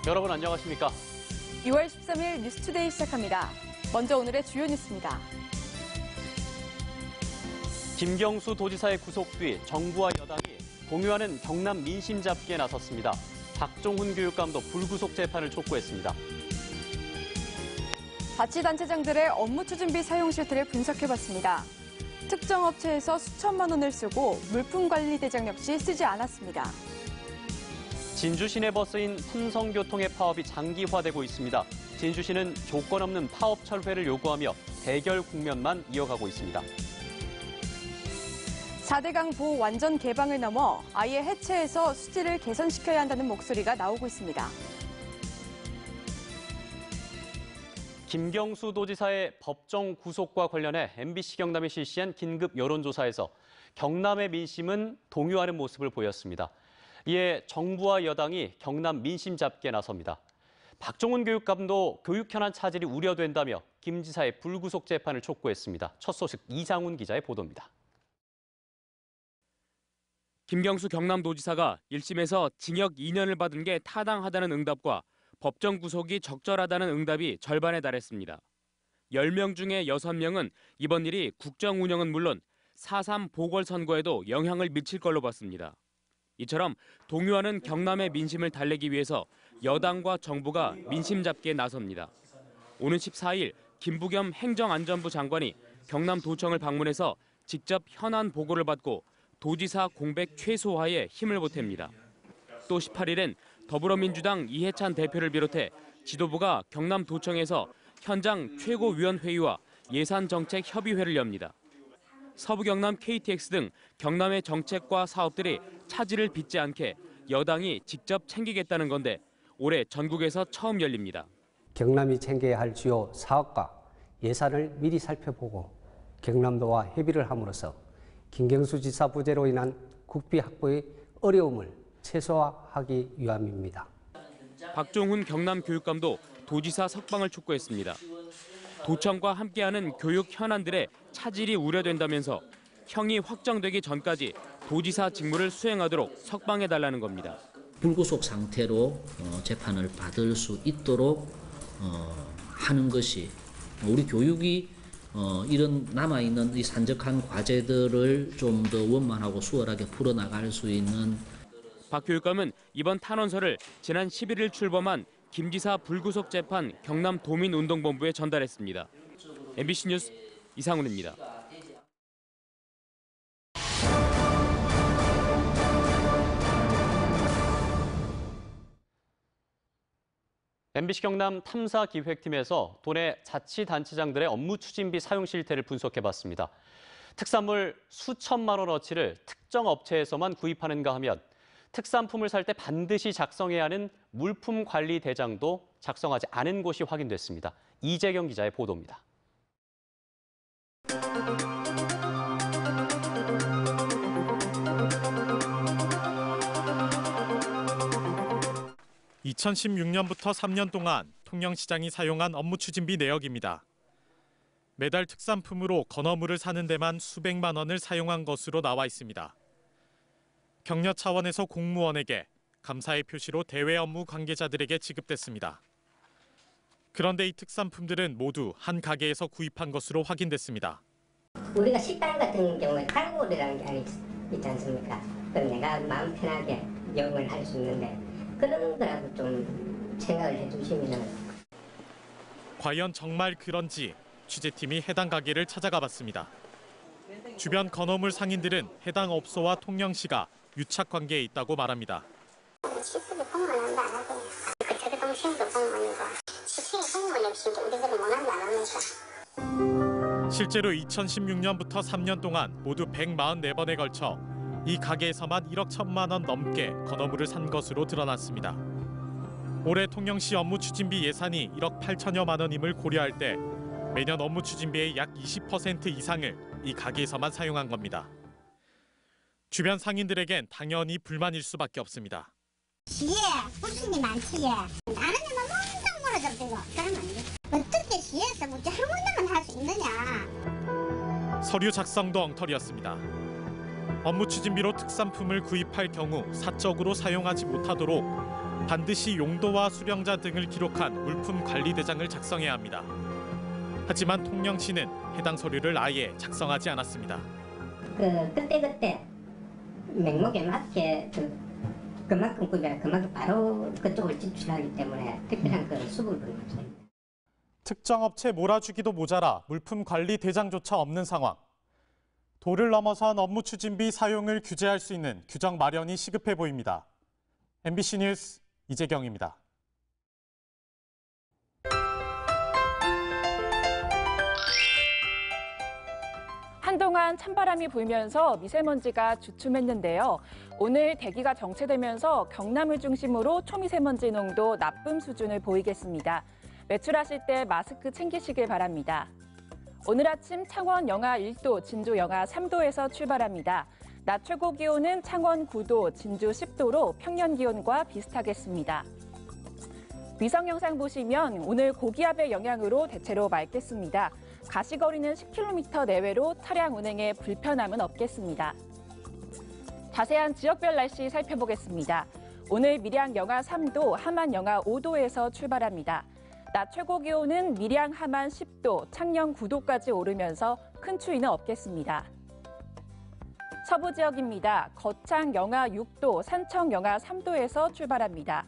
여러분 안녕하십니까? 2월 13일 뉴스투데이 시작합니다. 먼저 오늘의 주요 뉴스입니다. 김경수 도지사의 구속 뒤 정부와 여당이 공유하는 경남 민심 잡기에 나섰습니다. 박종훈 교육감도 불구속 재판을 촉구했습니다. 자치단체장들의 업무 추진비 사용 실태를 분석해봤습니다. 특정 업체에서 수천만 원을 쓰고 물품관리대장 역시 쓰지 않았습니다. 진주 시내버스인 삼성교통의 파업이 장기화되고 있습니다. 진주시는 조건 없는 파업 철회를 요구하며 대결 국면만 이어가고 있습니다. 4대강 보호 완전 개방을 넘어 아예 해체해서 수질을 개선시켜야 한다는 목소리가 나오고 있습니다. 김경수 도지사의 법정 구속과 관련해 MBC 경남이 실시한 긴급 여론조사에서 경남의 민심은 동요하는 모습을 보였습니다. 이에 정부와 여당이 경남 민심 잡기에 나섭니다. 박종훈 교육감도 교육 현안 차질이 우려된다며 김 지사의 불구속 재판을 촉구했습니다. 첫 소식 이상훈 기자의 보도입니다. 김경수 경남도지사가 1심에서 징역 2년을 받은 게 타당하다는 응답과 법정 구속이 적절하다는 응답이 절반에 달했습니다. 10명 중에 6명은 이번 일이 국정 운영은 물론 4.3 보궐선거에도 영향을 미칠 걸로 봤습니다. 이처럼 동요하는 경남의 민심을 달래기 위해서 여당과 정부가 민심 잡기에 나섭니다. 오는 14일 김부겸 행정안전부 장관이 경남도청을 방문해서 직접 현안 보고를 받고 도지사 공백 최소화에 힘을 보탭니다. 또 18일엔 더불어민주당 이해찬 대표를 비롯해 지도부가 경남도청에서 현장 최고위원회의와 예산정책협의회를 엽니다. 서부경남 KTX 등 경남의 정책과 사업들이 차질을 빚지 않게 여당이 직접 챙기겠다는 건데 올해 전국에서 처음 열립니다. 경남이 챙겨야 할 주요 사업과 예산을 미리 살펴보고 경남도와 협의를 함으로써 김경수 지사 부재로 인한 국비 확보의 어려움을 최소화하기 위함입니다. 박종훈 경남교육감도 도지사 석방을 촉구했습니다. 도청과 함께하는 교육 현안들의 차질이 우려된다면서 형이 확정되기 전까지 도지사 직무를 수행하도록 석방해달라는 겁니다. 불구속 상태로 재판을 받을 수 있도록 하는 것이 우리 교육이 이런 남아있는 이 산적한 과제들을 좀 더 원만하고 수월하게 풀어나갈 수 있는. 박 교육감은 이번 탄원서를 지난 11일 출범한 김 지사 불구속 재판 경남도민운동본부에 전달했습니다. MBC 뉴스 이상훈입니다. MBC 경남 탐사기획팀에서 도내 자치단체장들의 업무 추진비 사용 실태를 분석해봤습니다. 특산물 수천만 원어치를 특정 업체에서만 구입하는가 하면 특산품을 살 때 반드시 작성해야 하는 물품 관리 대장도 작성하지 않은 곳이 확인됐습니다. 이재경 기자의 보도입니다. 2016년부터 3년 동안 통영시장이 사용한 업무 추진비 내역입니다. 매달 특산품으로 건어물을 사는 데만 수백만 원을 사용한 것으로 나와 있습니다. 격려 차원에서 공무원에게 감사의 표시로 대외 업무 관계자들에게 지급됐습니다. 그런데 이 특산품들은 모두 한 가게에서 구입한 것으로 확인됐습니다. 우리가 식당 같은 경우에 칼국이라는 게 있지 않습니까? 그럼 내가 마음 편하게 영업을 할 수 있는데 그런 거라도 좀 생각을 해주시면. 과연 정말 그런지 취재팀이 해당 가게를 찾아가 봤습니다. 주변 건어물 상인들은 해당 업소와 통영시가 유착 관계에 있다고 말합니다. 시스템이 공무원한다 안 하고 그쪽에 동생도 공무원이고 시청에 공무원 없이 우리들은 못한다 안 합니까? 실제로 2016년부터 3년 동안 모두 144번에 걸쳐 이 가게에서만 1억 1천만 원 넘게 건어물을 산 것으로 드러났습니다. 올해 통영시 업무 추진비 예산이 1억 8천여만 원임을 고려할 때 매년 업무 추진비의 약 20% 이상을 이 가게에서만 사용한 겁니다. 주변 상인들에겐 당연히 불만일 수밖에 없습니다. 시에 불신이 많지. 다른 데만 몽땅 몰아잡고 그러면 안 돼. 어떻게 시에서 뭐 한 군데만 할 수 있느냐. 서류 작성도 엉터리였습니다. 업무 추진비로 특산품을 구입할 경우 사적으로 사용하지 못하도록 반드시 용도와 수령자 등을 기록한 물품 관리 대장을 작성해야 합니다. 하지만 통영시는 해당 서류를 아예 작성하지 않았습니다. 그때 맹목에 맞게 그만큼 꾸면 그만큼 바로 그쪽을 진출하기 때문에 특별한 그 수급은 없습니다. 특정 업체 몰아주기도 모자라 물품 관리 대장조차 없는 상황. 도를 넘어선 업무 추진비 사용을 규제할 수 있는 규정 마련이 시급해 보입니다. MBC 뉴스 이재경입니다. 한동안 찬바람이 불면서 미세먼지가 주춤했는데요. 오늘 대기가 정체되면서 경남을 중심으로 초미세먼지 농도 나쁨 수준을 보이겠습니다. 외출하실 때 마스크 챙기시길 바랍니다. 오늘 아침 창원 영하 1도, 진주 영하 3도에서 출발합니다. 낮 최고 기온은 창원 9도, 진주 10도로 평년 기온과 비슷하겠습니다. 위성 영상 보시면 오늘 고기압의 영향으로 대체로 맑겠습니다. 가시거리는 10km 내외로 차량 운행에 불편함은 없겠습니다. 자세한 지역별 날씨 살펴보겠습니다. 오늘 밀양 영하 3도, 함안 영하 5도에서 출발합니다. 낮 최고 기온은 밀양 함안 10도, 창녕 9도까지 오르면서 큰 추위는 없겠습니다. 서부 지역입니다. 거창 영하 6도, 산청 영하 3도에서 출발합니다.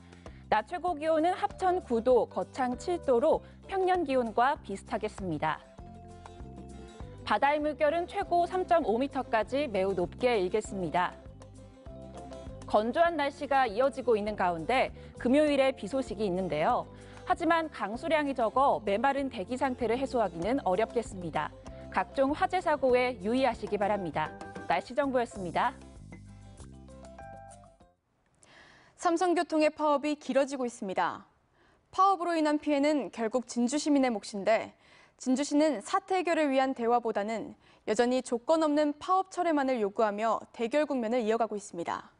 낮 최고 기온은 합천 9도, 거창 7도로 평년 기온과 비슷하겠습니다. 바다의 물결은 최고 3.5m까지 매우 높게 일겠습니다. 건조한 날씨가 이어지고 있는 가운데 금요일에 비 소식이 있는데요. 하지만 강수량이 적어 메마른 대기 상태를 해소하기는 어렵겠습니다. 각종 화재 사고에 유의하시기 바랍니다. 날씨 정보였습니다. 삼성교통의 파업이 길어지고 있습니다. 파업으로 인한 피해는 결국 진주 시민의 몫인데 진주시는 사태 해결을 위한 대화보다는 여전히 조건 없는 파업 철회만을 요구하며 대결 국면을 이어가고 있습니다.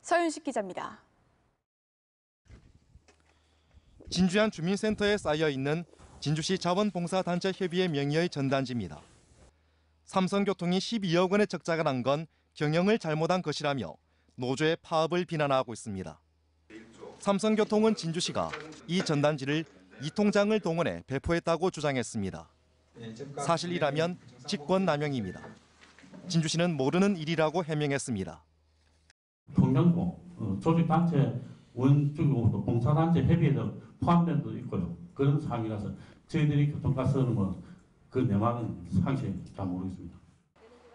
서윤식 기자입니다. 진주현 주민센터에 쌓여있는 진주시 자원봉사단체 협의회 명의의 전단지입니다. 삼성교통이 12억 원의 적자가 난 건 경영을 잘못한 것이라며 노조의 파업을 비난하고 있습니다. 삼성교통은 진주시가 이 전단지를 이 통장을 동원해 배포했다고 주장했습니다. 사실이라면 직권남용입니다. 진주시는 모르는 일이라고 해명했습니다. 통영고 조직단체 원주고 봉사단체 협의에도 포함된 도 있고요. 그런 사항이라서 저희들이 교통가스는 그 내막은 상시 잘 모르겠습니다.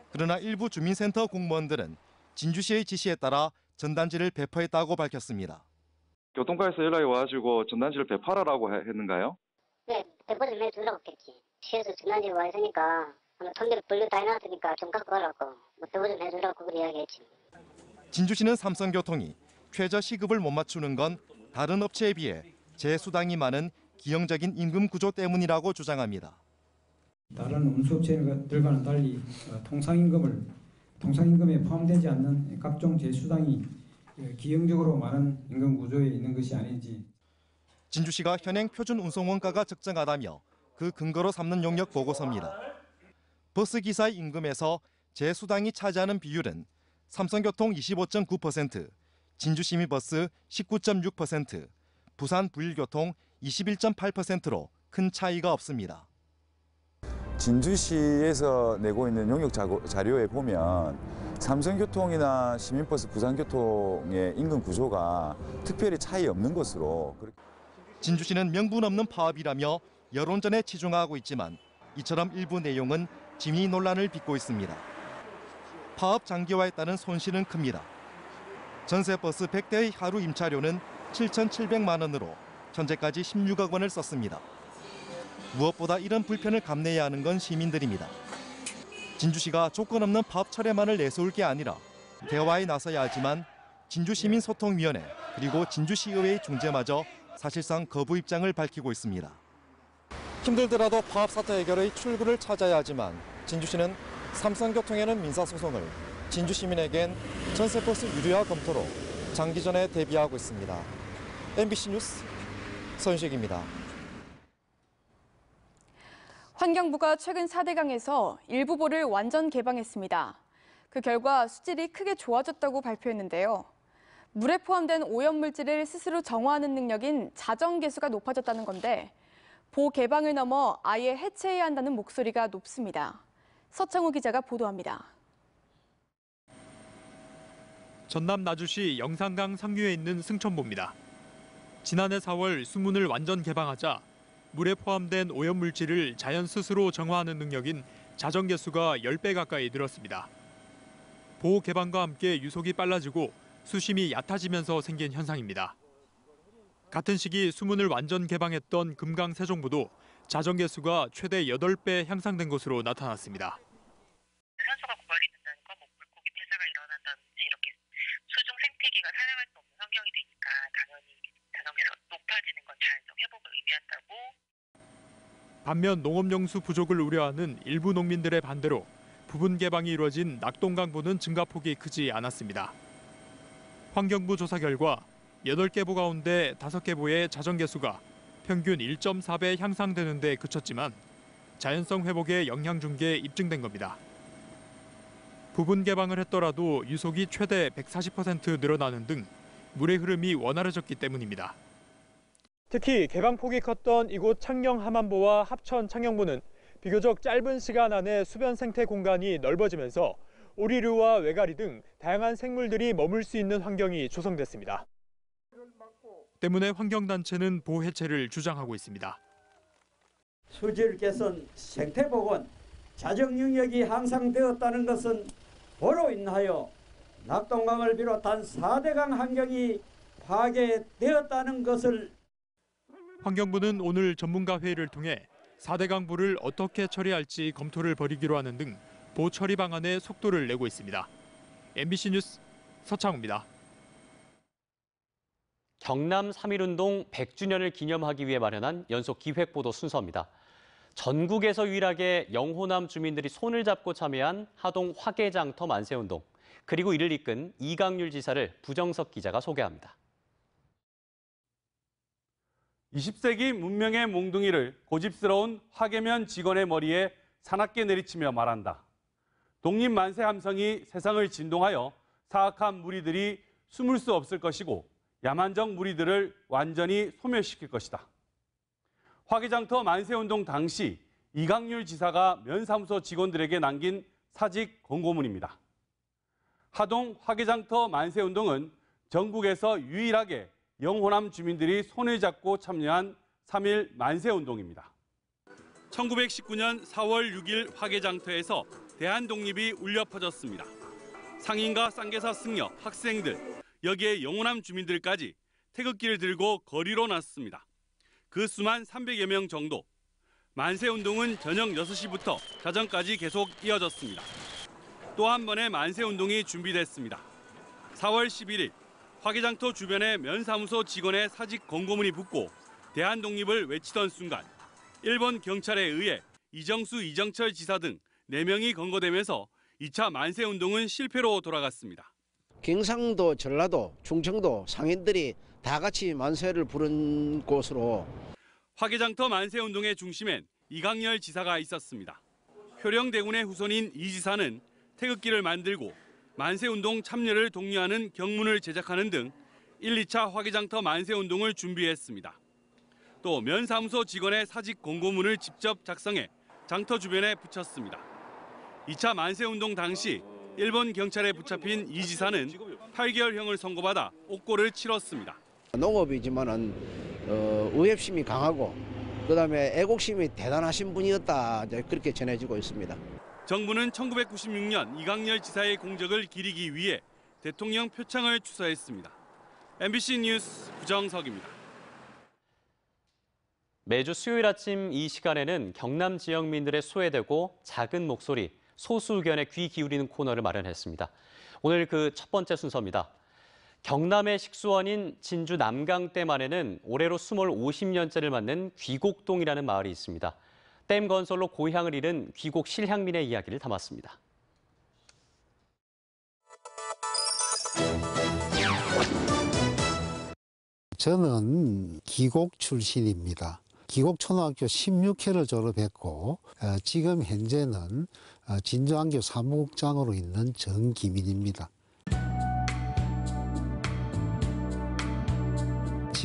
그러나 일부 주민센터 공무원들은 진주시의 지시에 따라 전단지를 배포했다고 밝혔습니다. 교통과에서 연락이 와가지고 전단지를 배포하라고 했는가요? 네, 배포 좀 해주라고 했지. 시에서 전단지 와 있으니까 통계를 분류 다 해놨으니까 좀 갖고 가라고 배포 좀 해주라고 그렇게 이야기했지. 진주시는 삼성교통이 최저 시급을 못 맞추는 건 다른 업체에 비해 재수당이 많은 기형적인 임금 구조 때문이라고 주장합니다. 다른 운수업체들과는 달리 통상임금에 포함되지 않는 각종 재수당이 기형적으로 많은 임금 구조에 있는 것이 아닌지. 진주시가 현행 표준 운송 원가가 적정하다며 그 근거로 삼는 용역 보고서입니다. 버스기사의 임금에서 재수당이 차지하는 비율은 삼성교통 25.9%, 진주시민버스 19.6%, 부산 부일교통 21.8%로 큰 차이가 없습니다. 진주시에서 내고 있는 용역 자료에 보면 삼성교통이나 시민버스, 부산교통의 임금 구조가 특별히 차이 없는 것으로. 진주시는 명분 없는 파업이라며 여론전에 치중하고 있지만 이처럼 일부 내용은 진위 논란을 빚고 있습니다. 파업 장기화에 따른 손실은 큽니다. 전세버스 100대의 하루 임차료는 7,700만 원으로 현재까지 16억 원을 썼습니다. 무엇보다 이런 불편을 감내해야 하는 건 시민들입니다. 진주시가 조건 없는 파업 철회만을 내세울 게 아니라 대화에 나서야 하지만 진주시민소통위원회 그리고 진주시의회의 중재마저 사실상 거부 입장을 밝히고 있습니다. 힘들더라도 파업 사태 해결의 출구를 찾아야 하지만 진주시는 삼성교통에는 민사소송을, 진주시민에겐 전세버스 유료화 검토로 장기전에 대비하고 있습니다. MBC 뉴스 서윤식입니다. 환경부가 최근 4대강에서 일부 보를 완전 개방했습니다. 그 결과 수질이 크게 좋아졌다고 발표했는데요. 물에 포함된 오염물질을 스스로 정화하는 능력인 자정계수가 높아졌다는 건데 보호 개방을 넘어 아예 해체해야 한다는 목소리가 높습니다. 서창우 기자가 보도합니다. 전남 나주시 영산강 상류에 있는 승천보입니다. 지난해 4월 수문을 완전 개방하자 물에 포함된 오염물질을 자연 스스로 정화하는 능력인 자정계수가 10배 가까이 늘었습니다. 보호 개방과 함께 유속이 빨라지고 수심이 얕아지면서 생긴 현상입니다. 같은 시기 수문을 완전 개방했던 금강 세종부도 자정계수가 최대 8배 향상된 것으로 나타났습니다. 산소가 고갈이 된다든가 물고기 폐사가 일어난다든지 이렇게 수중 생태계가 살아갈 수 없는 환경이 되니까 당연히 자정계수가 높아지는 건 자연적 회복을 의미한다고. 반면 농업용수 부족을 우려하는 일부 농민들의 반대로 부분 개방이 이루어진 낙동강보는 증가폭이 크지 않았습니다. 환경부 조사 결과 8개 보 가운데 5개 보의 자정계수가 평균 1.4배 향상되는 데 그쳤지만 자연성 회복에 영향 준 게 입증된 겁니다. 부분 개방을 했더라도 유속이 최대 140% 늘어나는 등 물의 흐름이 원활해졌기 때문입니다. 특히 개방폭이 컸던 이곳 창녕 함안보와 합천 창녕보는 비교적 짧은 시간 안에 수변 생태 공간이 넓어지면서 오리류와 외가리 등 다양한 생물들이 머물 수 있는 환경이 조성됐습니다. 때문에 환경단체는 보호 해체를 주장하고 있습니다. 수질 개선, 생태 복원, 자정 능력이 향상되었다는 것은 보로 인하여 낙동강을 비롯한 4대강 환경이 파괴되었다는 것을. 환경부는 오늘 전문가 회의를 통해 4대강보를 어떻게 처리할지 검토를 벌이기로 하는 등 보호 처리 방안에 속도를 내고 있습니다. MBC 뉴스 서창우입니다. 경남 3.1운동 100주년을 기념하기 위해 마련한 연속 기획보도 순서입니다. 전국에서 유일하게 영호남 주민들이 손을 잡고 참여한 하동 화개장터 만세운동, 그리고 이를 이끈 이강률 지사를 부정석 기자가 소개합니다. 20세기 문명의 몽둥이를 고집스러운 화개면 직원의 머리에 사납게 내리치며 말한다. 독립만세 함성이 세상을 진동하여 사악한 무리들이 숨을 수 없을 것이고 야만적 무리들을 완전히 소멸시킬 것이다. 화개장터 만세운동 당시 이강률 지사가 면사무소 직원들에게 남긴 사직 권고문입니다. 하동 화개장터 만세운동은 전국에서 유일하게 영호남 주민들이 손을 잡고 참여한 3.1 만세운동입니다. 1919년 4월 6일 화개장터에서 대한독립이 울려 퍼졌습니다. 상인과 쌍계사 승려, 학생들, 여기에 영호남 주민들까지 태극기를 들고 거리로 났습니다. 그 수만 300여 명 정도. 만세운동은 저녁 6시부터 자정까지 계속 이어졌습니다. 또 한 번의 만세운동이 준비됐습니다. 4월 11일 화개장터 주변에 면사무소 직원의 사직 권고문이 붙고 대한독립을 외치던 순간 일본 경찰에 의해 이정수, 이정철 지사 등 4명이 검거되면서 2차 만세운동은 실패로 돌아갔습니다. 경상도, 전라도, 충청도 상인들이 다 같이 만세를 부른 곳으로. 화개장터 만세운동의 중심엔 이강렬 지사가 있었습니다. 효령대군의 후손인 이 지사는 태극기를 만들고 만세운동 참여를 독려하는 경문을 제작하는 등 1, 2차 화개장터 만세운동을 준비했습니다. 또 면사무소 직원의 사직 권고문을 직접 작성해 장터 주변에 붙였습니다. 2차 만세운동 당시 일본 경찰에 붙잡힌 이 지사는 8개월형을 선고받아 옥고를 치렀습니다. 농업이지만은 의협심이 강하고 그다음에 애국심이 대단하신 분이었다, 그렇게 전해지고 있습니다. 정부는 1996년 이강렬 지사의 공적을 기리기 위해 대통령 표창을 추서했습니다. MBC 뉴스 부정석입니다. 매주 수요일 아침 이 시간에는 경남 지역민들의 소외되고 작은 목소리, 소수 의견에 귀 기울이는 코너를 마련했습니다. 오늘 그 첫 번째 순서입니다. 경남의 식수원인 진주 남강댐 안에는 올해로 수몰 50년째를 맞는 귀곡동이라는 마을이 있습니다. 댐 건설로 고향을 잃은 귀곡 실향민의 이야기를 담았습니다. 저는 귀곡 출신입니다. 귀곡초등학교 16회를 졸업했고 지금 현재는 진주안교 사무국장으로 있는 정기민입니다.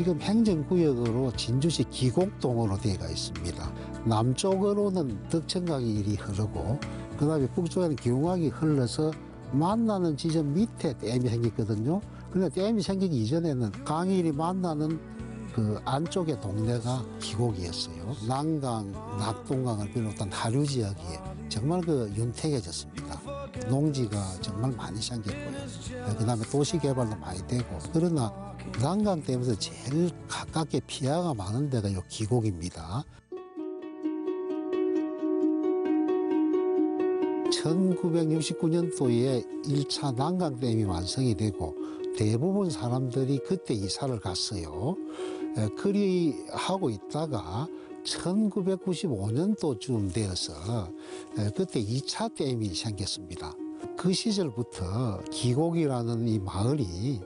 지금 행정구역으로 진주시 기곡동으로 되어 있습니다. 남쪽으로는 덕천강이 이리 흐르고 그다음에 북쪽에는 기흥강이 흘러서 만나는 지점 밑에 댐이 생겼거든요. 그런데 댐이 생기기 이전에는 강이 이리 만나는 그 안쪽의 동네가 기곡이었어요. 난강, 낙동강을 비롯한 하류 지역이 정말 그 윤택해졌습니다. 농지가 정말 많이 생겼고요. 그다음에 도시 개발도 많이 되고. 그러나 난강 댐에서 제일 가깝게 피해가 많은 데가 이 기곡입니다. 1969년도에 1차 난강댐이 완성이 되고 대부분 사람들이 그때 이사를 갔어요. 그리 하고 있다가 1995년도쯤 되어서 그때 2차 댐이 생겼습니다. 그 시절부터 기곡이라는 이 마을이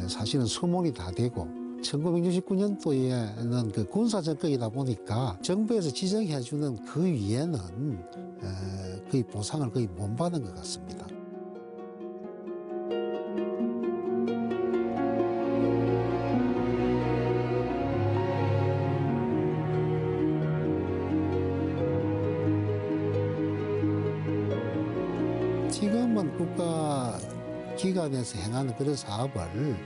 사실은 수문이 다 되고 1969년도에는 그 군사정권이다 보니까 정부에서 지정해주는 그 위에는 거의 보상을 거의 못 받은 것 같습니다. 지금은 국가 기관에서 행하는 그런 사업을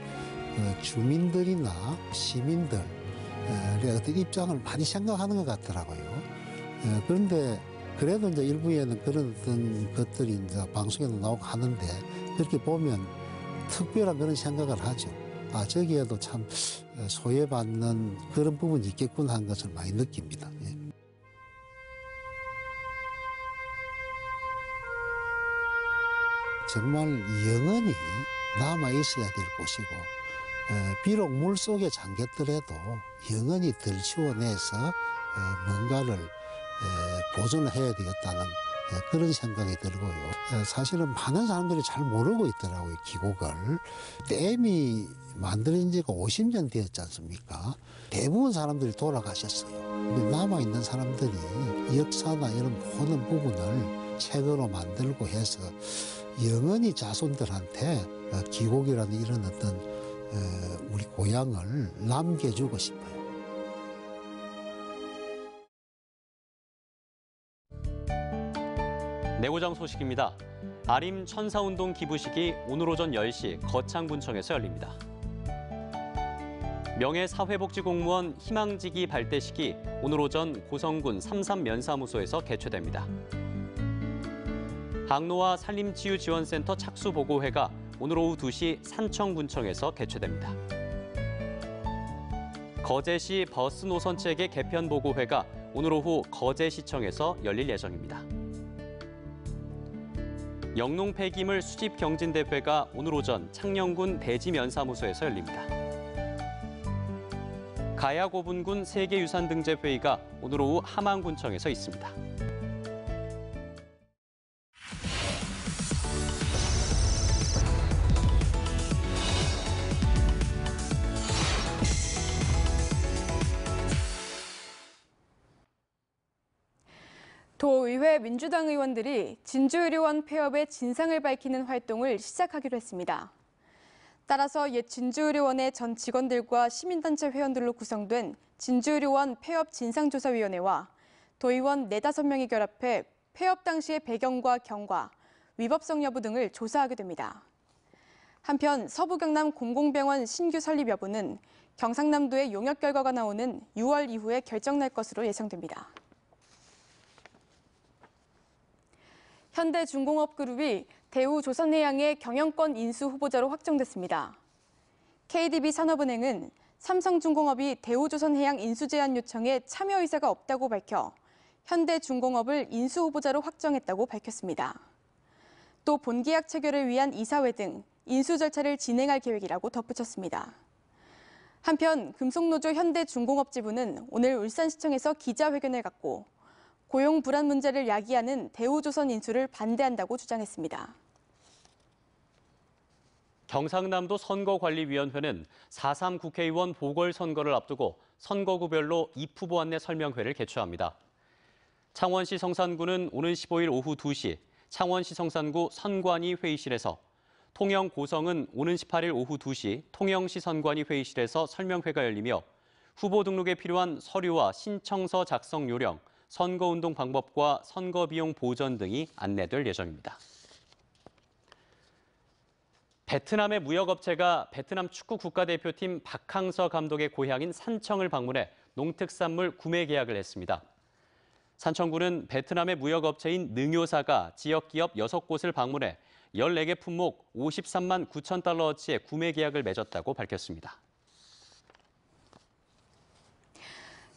주민들이나 시민들의 어떤 입장을 많이 생각하는 것 같더라고요. 그런데 그래도 이제 일부에는 그런 어떤 것들이 이제 방송에도 나오고 하는데 그렇게 보면 특별한 그런 생각을 하죠. 아, 저기에도 참 소외받는 그런 부분이 있겠구나 하는 것을 많이 느낍니다. 예. 정말 영원히 남아있어야 될 곳이고 비록 물속에 잠겼더라도 영원히 들추어내서 뭔가를 보존을 해야 되겠다는 그런 생각이 들고요. 사실은 많은 사람들이 잘 모르고 있더라고요, 기곡을. 댐이 만들어진 지가 50년 되었지 않습니까? 대부분 사람들이 돌아가셨어요. 남아있는 사람들이 역사나 이런 모든 부분을 책으로 만들고 해서 영원히 자손들한테 기곡이라는 이런 어떤 우리 고향을 남겨주고 싶어요. 내고장 소식입니다. 아림 천사운동 기부식이 오늘 오전 10시 거창군청에서 열립니다. 명예사회복지공무원 희망지기 발대식이 오늘 오전 고성군 삼삼면사무소에서 개최됩니다. 항로와 산림치유지원센터 착수보고회가 오늘 오후 2시 산청군청에서 개최됩니다. 거제시 버스 노선체계 개편 보고회가 오늘 오후 거제시청에서 열릴 예정입니다. 영농 폐기물 수집 경진대회가 오늘 오전 창녕군 대지면사무소에서 열립니다. 가야고분군 세계유산등재회의가 오늘 오후 함안군청에서 있습니다. 도의회 민주당 의원들이 진주의료원 폐업의 진상을 밝히는 활동을 시작하기로 했습니다. 따라서 옛 진주의료원의 전 직원들과 시민단체 회원들로 구성된 진주의료원 폐업 진상조사위원회와 도의원 4-5명이 결합해 폐업 당시의 배경과 경과, 위법성 여부 등을 조사하게 됩니다. 한편 서부경남 공공병원 신규 설립 여부는 경상남도의 용역 결과가 나오는 6월 이후에 결정날 것으로 예상됩니다. 현대중공업그룹이 대우조선해양의 경영권 인수 후보자로 확정됐습니다. KDB 산업은행은 삼성중공업이 대우조선해양 인수 제안 요청에 참여 의사가 없다고 밝혀 현대중공업을 인수 후보자로 확정했다고 밝혔습니다. 또 본계약 체결을 위한 이사회 등 인수 절차를 진행할 계획이라고 덧붙였습니다. 한편 금속노조 현대중공업 지부는 오늘 울산시청에서 기자회견을 갖고 고용 불안 문제를 야기하는 대우조선 인수를 반대한다고 주장했습니다. 경상남도 선거관리위원회는 4.3 국회의원 보궐선거를 앞두고 선거구별로 입후보 안내 설명회를 개최합니다. 창원시 성산구는 오는 15일 오후 2시 창원시 성산구 선관위 회의실에서 통영 고성은 오는 18일 오후 2시 통영시 선관위 회의실에서 설명회가 열리며 후보 등록에 필요한 서류와 신청서 작성 요령, 선거운동 방법과 선거비용 보전 등이 안내될 예정입니다. 베트남의 무역업체가 베트남 축구 국가대표팀 박항서 감독의 고향인 산청을 방문해 농특산물 구매 계약을 했습니다. 산청군은 베트남의 무역업체인 능요사가 지역 기업 6곳을 방문해 14개 품목 53만 9천 달러어치의 구매 계약을 맺었다고 밝혔습니다.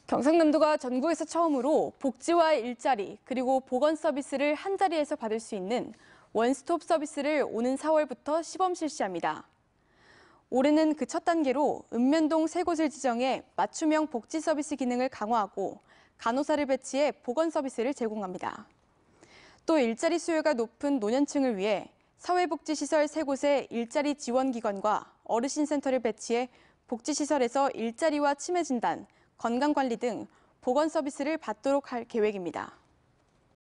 경상남도가 전국에서 처음으로 복지와 일자리 그리고 보건 서비스를 한자리에서 받을 수 있는 원스톱 서비스를 오는 4월부터 시범 실시합니다. 올해는 그 첫 단계로 읍면동 3곳을 지정해 맞춤형 복지 서비스 기능을 강화하고 간호사를 배치해 보건 서비스를 제공합니다. 또 일자리 수요가 높은 노년층을 위해 사회복지시설 3곳에 일자리 지원기관과 어르신센터를 배치해 복지시설에서 일자리와 치매 진단, 건강관리 등 보건 서비스를 받도록 할 계획입니다.